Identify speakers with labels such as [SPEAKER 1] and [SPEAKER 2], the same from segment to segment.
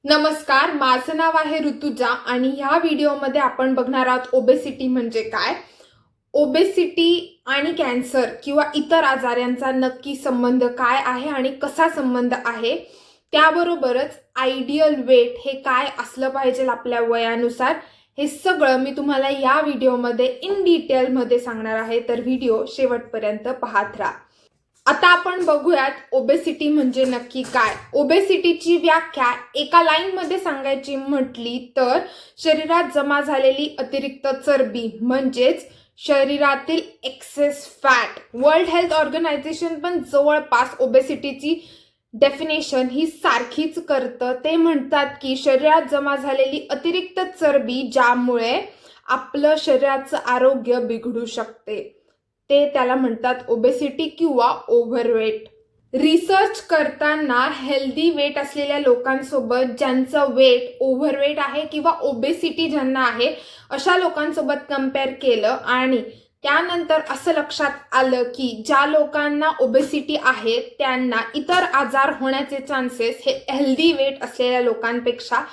[SPEAKER 1] नमस्कार, माझं नाव आहे ऋतुजा आणि ह्या व्हिडिओमध्ये आपण बघणार आहोत ओबेसिटी म्हणजे काय. ओबेसिटी आणि कॅन्सर किंवा इतर आजार यांचा नक्की संबंध काय आहे आणि कसा संबंध आहे, त्याबरोबरच आयडियल वेट हे काय असलं पाहिजे आपल्या वयानुसार, हे सगळं मी तुम्हाला या व्हिडिओमध्ये इन डिटेलमध्ये सांगणार आहे. तर व्हिडिओ शेवटपर्यंत पाहत राहा. आता आपण बघूयात ओबेसिटी म्हणजे नक्की काय. ओबेसिटीची व्याख्या एका लाईनमध्ये सांगायची म्हटली तर शरीरात जमा झालेली अतिरिक्त चरबी म्हणजेच शरीरातील excess fat. World health organization पण जवळपास ओबेसिटीची डेफिनेशन ही सारखीच करतं. ते म्हणतात की शरीरात जमा झालेली अतिरिक्त चरबी ज्यामुळे आपलं शरीराचं आरोग्य बिघडू शकते, ते त्याला म्हणतात ओबेसिटी किंवा ओव्हरवेट. रिसर्च करताना हेल्दी वेट असलेल्या लोकांसोबत ज्यांचं वेट ओव्हरवेट आहे किंवा ओबेसिटी ज्यांना आहे अशा लोकांसोबत कम्पेअर केलं आणि त्यानंतर असं लक्षात आलं की ज्या लोकांना ओबेसिटी आहे त्यांना इतर आजार होण्याचे चान्सेस हे हेल्दी वेट असलेल्या लोकांपेक्षा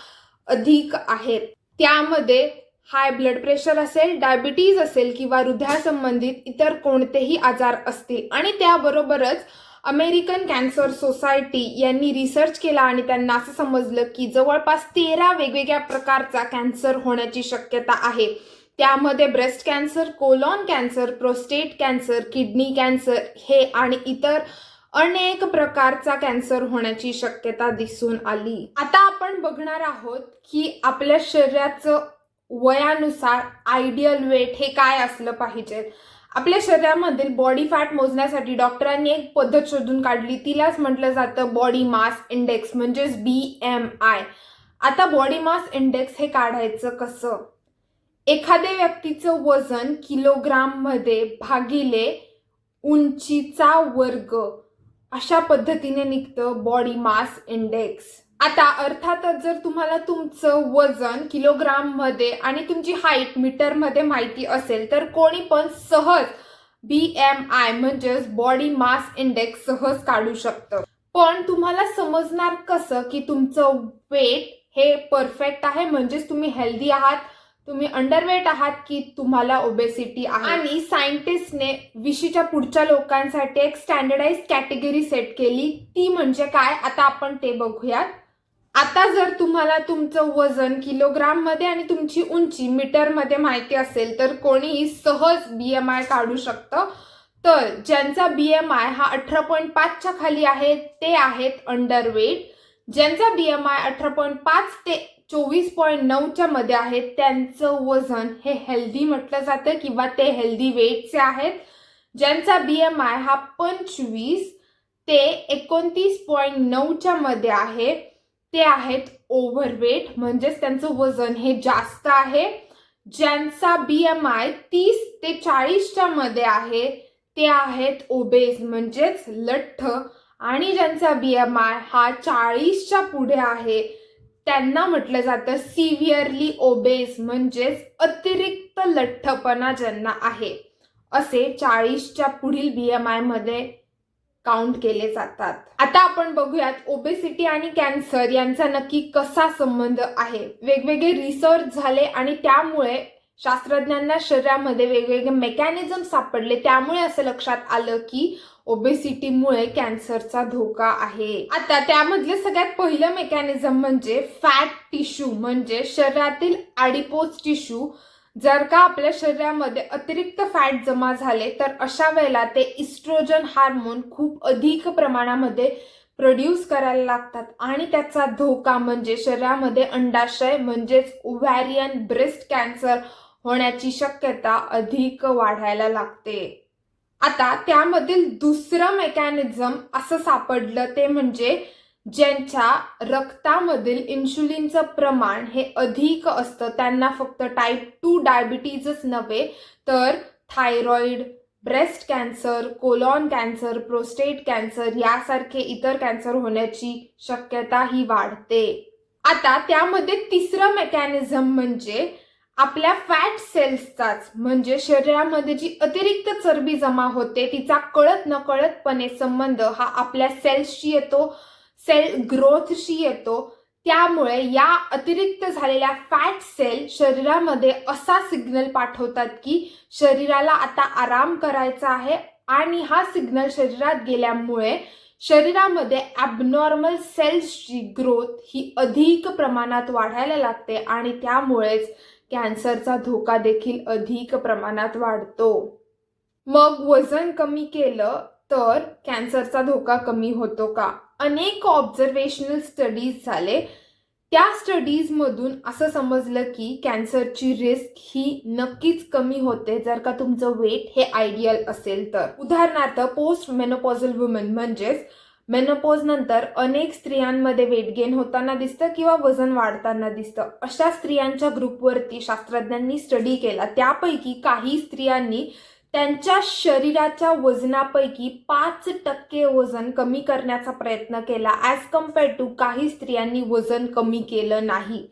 [SPEAKER 1] अधिक आहेत. त्यामध्ये हाय ब्लड प्रेशर असेल, डायबिटीज असेल किंवा हृदयासंबंधित इतर कोणतेही आजार असतील. आणि त्याबरोबरच अमेरिकन कॅन्सर सोसायटी यांनी रिसर्च केला आणि त्यांना असं समजलं की जवळपास 13 वेगवेगळ्या प्रकारचा कॅन्सर होण्याची शक्यता आहे. त्यामध्ये breast cancer, colon cancer, prostate cancer, kidney cancer हे आणि इतर अनेक प्रकारचा कॅन्सर होण्याची शक्यता दिसून आली. आता आपण बघणार आहोत की आपल्या शरीराचं वयानुसार आयडियल वेट हे काय असलं पाहिजे. आपल्या शरीरामधील बॉडी फॅट मोजण्यासाठी डॉक्टरांनी एक पद्धत शोधून काढली, तिलाच म्हटलं जातं बॉडी मास इंडेक्स म्हणजेच BMI. आता बॉडी मास इंडेक्स हे काढायचं कसं. एखाद्या व्यक्तीचं वजन किलोग्राम मध्ये भागिले उंचीचा वर्ग अशा पद्धतीने निघतं बॉडी मास इंडेक्स. आता अर्थातच जर तुम्हाला तुमचं वजन किलोग्राम मध्ये आणि तुमची हाईट मीटर मध्ये माहिती असेल तर कोणी पण सहज BMI म्हणजेच बॉडी मास इंडेक्स सहज काढू शकतं. पण तुम्हाला समजणार कसं की तुमचं वेट हे परफेक्ट आहे, म्हणजेच तुम्ही हेल्दी आहात, तुम्ही अंडरवेट आहात की तुम्हाला ओबेसिटी आहे. आणि सायंटिस्टने विशीच्या पुढच्या लोकांसाठी एक स्टँडर्डाइज कॅटेगरी सेट केली, ती म्हणजे काय आता आपण ते बघूयात. आता जर तुम्हाला तुमचं वजन किलोग्राम मध्ये आणि तुमची उंची मीटर मध्ये माहिती असेल तर कोणीही सहज BMI काढू शकतं. तर ज्यांचा BMI हा 18.5च्या खाली आहे ते आहेत अंडरवेट. ज्यांचा BMI 18.5 ते 24.9च्या मध्ये आहे त्यांचं वजन हे हेल्दी म्हटलं जातं किंवा ते हेल्दी वेटचे आहेत. ज्यांचा BMI हा 25 ते 29.9च्या मध्ये आहे ते आहेत ओव्हरवेट, म्हणजेच त्यांचं वजन हे जास्त आहे. ज्यांचा BMI 30 ते 40च्या मध्ये आहे ते आहेत ओबेस म्हणजेच लठ्ठ. आणि ज्यांचा BMI हा 40च्या पुढे आहे त्यांना म्हटलं जातं सिव्हिअरली ओबेस म्हणजेच अतिरिक्त लठ्ठपणा ज्यांना आहे. असे 40च्या पुढील BMI मध्ये काउंट केले जातात. आता आपण बघूयात ओबेसिटी आणि कॅन्सर यांचा नक्की कसा संबंध आहे. वेगवेगळे रिसर्च झाले आणि त्यामुळे शास्त्रज्ञांना शरीरामध्ये वेगवेगळे मेकॅनिझम सापडले. त्यामुळे असं लक्षात आलं की ओबेसिटीमुळे कॅन्सरचा धोका आहे. आता त्यामधले सगळ्यात पहिलं मेकॅनिझम म्हणजे फॅट टिश्यू म्हणजे शरीरातील ॲडिपोज टिश्यू. जर का आपल्या शरीरामध्ये अतिरिक्त फॅट जमा झाले तर अशा वेळेला ते इस्ट्रोजन हार्मोन खूप अधिक प्रमाणामध्ये प्रोड्यूस करायला लागतात आणि त्याचा धोका म्हणजे शरीरामध्ये अंडाशय म्हणजेच ओव्हॅरियन ब्रेस्ट कॅन्सर होण्याची शक्यता अधिक वाढायला लागते. आता त्यामधील दुसरं मेकॅनिझम असं सापडलं ते म्हणजे ज्यांच्या रक्तामधील इन्शुलिनचं प्रमाण हे अधिक असतं त्यांना फक्त टाईप 2 डायबिटीजच नव्हे तर thyroid, breast cancer, colon cancer, prostate cancer यासारखे इतर कॅन्सर होण्याची शक्यता ही वाढते. आता त्यामध्ये तिसरं मेकॅनिझम म्हणजे आपल्या फॅट सेल्सचाच म्हणजे शरीरामध्ये जी अतिरिक्त चरबी जमा होते तिचा कळत नकळतपणे संबंध हा आपल्या सेल्सशी येतो, सेल ग्रोथशी येतो. त्यामुळे या अतिरिक्त झालेल्या फॅट सेल शरीरामध्ये असा सिग्नल पाठवतात की शरीराला आता आराम करायचा आहे आणि हा सिग्नल शरीरात गेल्यामुळे शरीरामध्ये ॲबनॉर्मल सेल्सची ग्रोथ ही अधिक प्रमाणात वाढायला लागते आणि त्यामुळेच कॅन्सरचा धोका देखील अधिक प्रमाणात वाढतो. मग वजन कमी केलं तर कॅन्सरचा धोका कमी होतो का? अनेक ऑब्झर्वेशनल स्टडीज झाले. त्या स्टडीजमधून असं समजलं की कॅन्सरची रिस्क ही नक्कीच कमी होते जर का तुमचं वेट हे आयडियल असेल तर. उदाहरणार्थ पोस्ट मेनोपॉझल वुमन म्हणजेच मेनोपॉज नंतर अनेक स्त्रियांमध्ये वेट गेन होताना दिसतं किंवा वजन वाढताना दिसतं. अशा स्त्रियांच्या ग्रुपवरती शास्त्रज्ञांनी स्टडी केला. त्यापैकी काही स्त्रियांनी त्यांच्या शरीराच्या वजनापैकी 5% वजन कमी करण्याचा प्रयत्न केला ॲज कम्पेअर्ड टू काही स्त्रियांनी वजन कमी केलं नाही.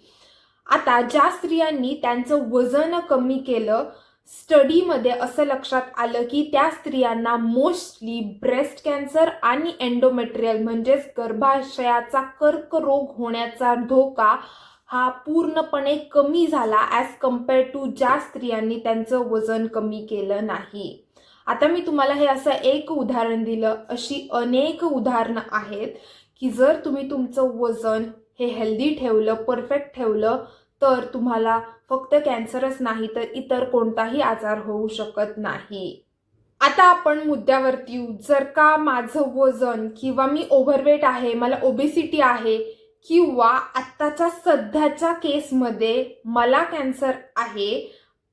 [SPEAKER 1] आता ज्या स्त्रियांनी त्यांचं वजन कमी केलं, स्टडीमध्ये असं लक्षात आलं की त्या स्त्रियांना मोस्टली ब्रेस्ट कॅन्सर आणि एंडोमेट्रियल म्हणजेच गर्भाशयाचा कर्करोग होण्याचा धोका हा पूर्णपणे कमी झाला ॲज कम्पेअर्ड टू ज्या स्त्रियांनी त्यांचं वजन कमी केलं नाही. आता मी तुम्हाला हे असं एक उदाहरण दिलं. अशी अनेक उदाहरणं आहेत की जर तुम्ही तुमचं वजन हे हेल्दी ठेवलं, परफेक्ट ठेवलं तर तुम्हाला फक्त कॅन्सरच नाही तर इतर कोणताही आजार होऊ शकत नाही. आता आपण मुद्द्यावरती येऊ. जर का माझं वजन किंवा मी ओव्हरवेट आहे, मला ओबेसिटी आहे किंवा आत्ताच्या सध्याच्या केसमध्ये मला कॅन्सर आहे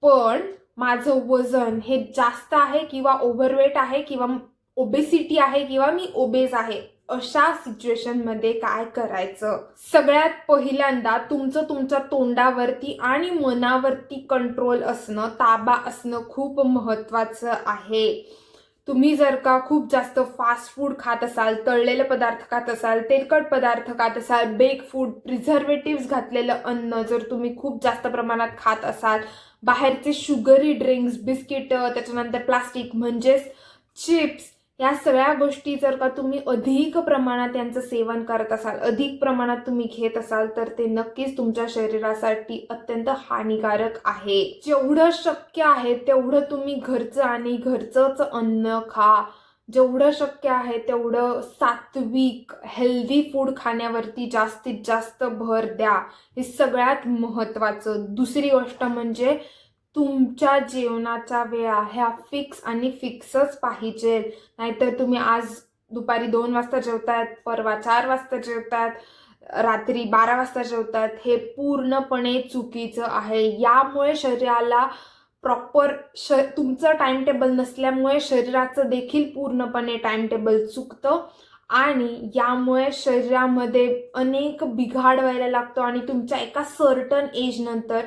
[SPEAKER 1] पण माझं वजन हे जास्त आहे किंवा ओव्हरवेट आहे किंवा ओबेसिटी आहे किंवा मी ओबेस आहे, अशा सिच्युएशनमध्ये काय करायचं? सगळ्यात पहिल्यांदा तुमच्या तोंडावरती आणि मनावरती कंट्रोल असणं, ताबा असणं खूप महत्त्वाचं आहे. तुम्ही जर का खूप जास्त फास्ट फूड खात असाल, तळलेले पदार्थ खात असाल, तेलकट पदार्थ खात असाल, बेक फूड, प्रिझर्वेटिव्स घातलेलं अन्न जर तुम्ही खूप जास्त प्रमाणात खात असाल, बाहेरचे शुगरी ड्रिंक्स, बिस्किट, त्याच्यानंतर प्लास्टिक म्हणजेच चिप्स, या सगळ्या गोष्टी जर का तुम्ही अधिक प्रमाणात यांचं सेवन करत असाल, अधिक प्रमाणात तुम्ही घेत असाल तर ते नक्कीच तुमच्या शरीरासाठी अत्यंत हानिकारक आहे. जेवढं शक्य आहे तेवढं तुम्ही घरचं आणि घरचंच अन्न खा. जेवढं शक्य आहे तेवढं सात्विक हेल्दी फूड खाण्यावरती जास्तीत जास्त भर द्या. हे सगळ्यात महत्त्वाचं. दुसरी गोष्ट म्हणजे तुमच्या जेवणाच्या वेळा ह्या फिक्स आणि फिक्सच पाहिजे. नाहीतर तुम्ही आज दुपारी 2 वाजता जेवतायत, परवा 4 वाजता जेवतायत, रात्री 12 वाजता जेवतायत, हे पूर्णपणे चुकीचं आहे. यामुळे शरीराला प्रॉपर तुमचं टाइम टेबल नसल्यामुळे शरीराचं देखील पूर्णपणे टाइम टेबल चुकतं आणि यामुळे शरीरामध्ये अनेक बिघाड व्हायला लागतो आणि तुमच्या एका सर्टन एज नंतर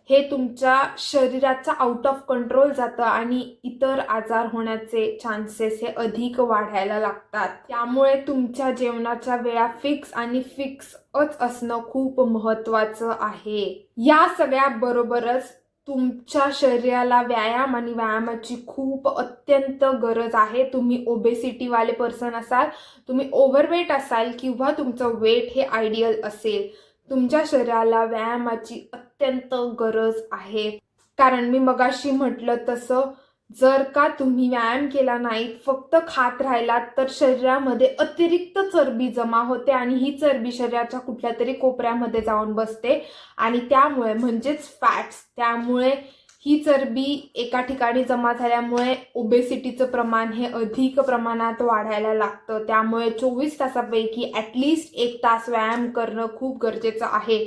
[SPEAKER 1] हे तुमच्या शरीराचा आउट ऑफ कंट्रोल जातं आणि इतर आजार होण्याचे चान्सेस हे अधिक वाढायला लागतात. त्यामुळे तुमच्या जेवणाच्या वेळा फिक्स आणि फिक्सच असणं खूप महत्त्वाचं आहे. या सगळ्या बरोबरच तुमच्या शरीराला व्यायाम आणि व्यायामाची खूप अत्यंत गरज आहे. तुम्ही ओबेसिटीवाले पर्सन असाल, तुम्ही ओव्हरवेट असाल किंवा तुमचं वेट हे आयडियल असेल, तुमच्या शरीराला व्यायामाची अत्यंत गरज आहे. कारण मी मगाशी म्हटलं तसं जर का तुम्ही व्यायाम केला नाहीत, फक्त खात राहिलात तर शरीरामध्ये अतिरिक्त चरबी जमा होते आणि ही चरबी शरीराच्या कुठल्या तरी कोपऱ्यामध्ये जाऊन बसते आणि त्यामुळे म्हणजेच फॅट्स, त्यामुळे ही चरबी एका ठिकाणी जमा झाल्यामुळे ओबेसिटीचं प्रमाण हे अधिक प्रमाणात वाढायला लागतं. त्यामुळे 24 तासापैकी ॲटलिस्ट 1 तास व्यायाम करणं खूप गरजेचं आहे.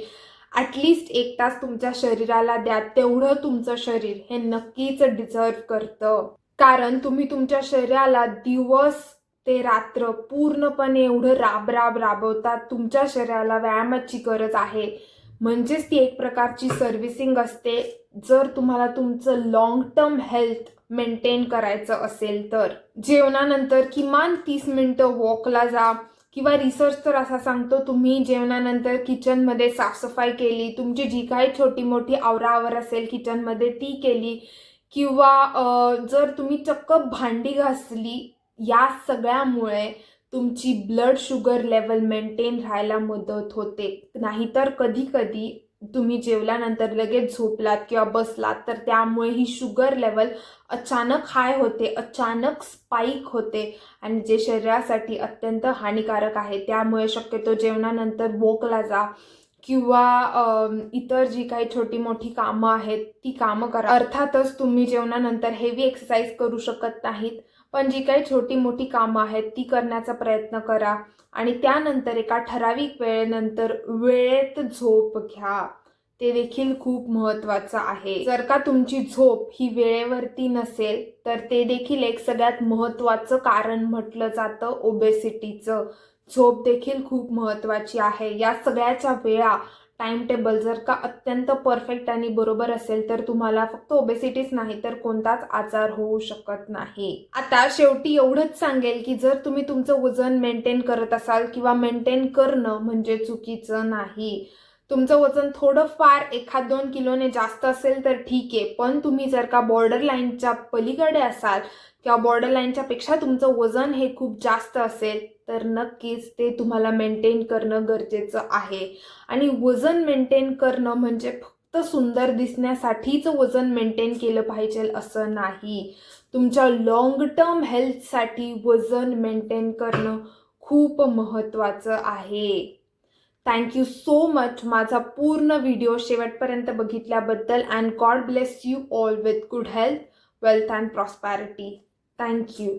[SPEAKER 1] ॲटलिस्ट 1 तास तुमच्या शरीराला द्या. तेवढं तुमचं शरीर हे नक्कीच डिझर्व करतं. कारण तुम्ही तुमच्या शरीराला दिवस ते रात्र पूर्णपणे एवढं राबवतात. तुमच्या शरीराला व्यायामाची गरज आहे. म्हणजेच ती एक प्रकारची सर्व्हिसिंग असते. जर तुम्हाला तुमचं लॉंग टर्म हेल्थ मेंटेन करायचं असेल तर जेवणानंतर किमान 30 मिनिटं वॉकला जा. किंवा रिसर्च तर असा सांगतो, तुम्ही जेवणानंतर किचनमध्ये साफसफाई केली, तुमची जी काही छोटी मोठी आवराआवर असेल किचनमध्ये ती केली किंवा जर तुम्ही चक्क भांडी घासली, या सगळ्यामुळे तुमची ब्लड शुगर लेवल मेंटेन राहायला मदत होते. नाहीतर कधी कधी तुम्ही जेवल्यानंतर लगेच झोपलात किंवा बसलात तर त्यामुळे ही शुगर लेवल अचानक हाय होते, अचानक स्पाइक होते आणि जे शरीरासाठी अत्यंत हानिकारक आहे. त्यामुळे शक्यतो जेवणानंतर वॉकला जा किंवा इतर जी काही छोटी मोठी कामं आहेत ती कामं करा. अर्थातच तुम्ही जेवणानंतर हेवी एक्सरसाइज करू शकत नाहीत, पण जी काही छोटी मोठी कामं आहेत ती करण्याचा प्रयत्न करा आणि त्यानंतर एका ठराविक वेळेनंतर वेळेत झोप घ्या. ते देखील खूप महत्त्वाचं आहे. जर का तुमची झोप ही वेळेवरती नसेल तर ते देखील एक सगळ्यात महत्त्वाचं कारण म्हटलं जातं ओबेसिटीचं. झोप देखील खूप महत्त्वाची आहे. या सगळ्याच्या वेळा टाइम टेबल जर का अत्यंत परफेक्ट आणि बरोबर असेल तर तुम्हाला फक्त ओबेसिटीच नाही तर कोणताच आजार होऊ शकत नाही. आता शेवटी एवढंच सांगेल की जर तुम्ही तुमचं वजन मेंटेन करत असाल किंवा मेंटेन करणं म्हणजे चुकीचं नाही. तुमचं वजन थोडंफार 1-2 किलोने जास्त असेल तर ठीक आहे, पण तुम्ही जर का बॉर्डर लाईनच्या पलीकडे असाल किंवा बॉर्डर लाईनच्या पेक्षा तुमचं वजन हे खूप जास्त असेल तर नक्कीच ते तुम्हाला मेंटेन करणं गरजेचं आहे. आणि वजन मेंटेन करणं म्हणजे फक्त सुंदर दिसण्यासाठीच वजन मेंटेन केलं पाहिजे असं नाही. तुमच्या लॉंग टर्म हेल्थसाठी वजन मेंटेन करणं खूप महत्त्वाचं आहे. थँक्यू सो मच माझा पूर्ण व्हिडिओ शेवटपर्यंत बघितल्याबद्दल and god bless you all with good health, wealth and prosperity. Thank you.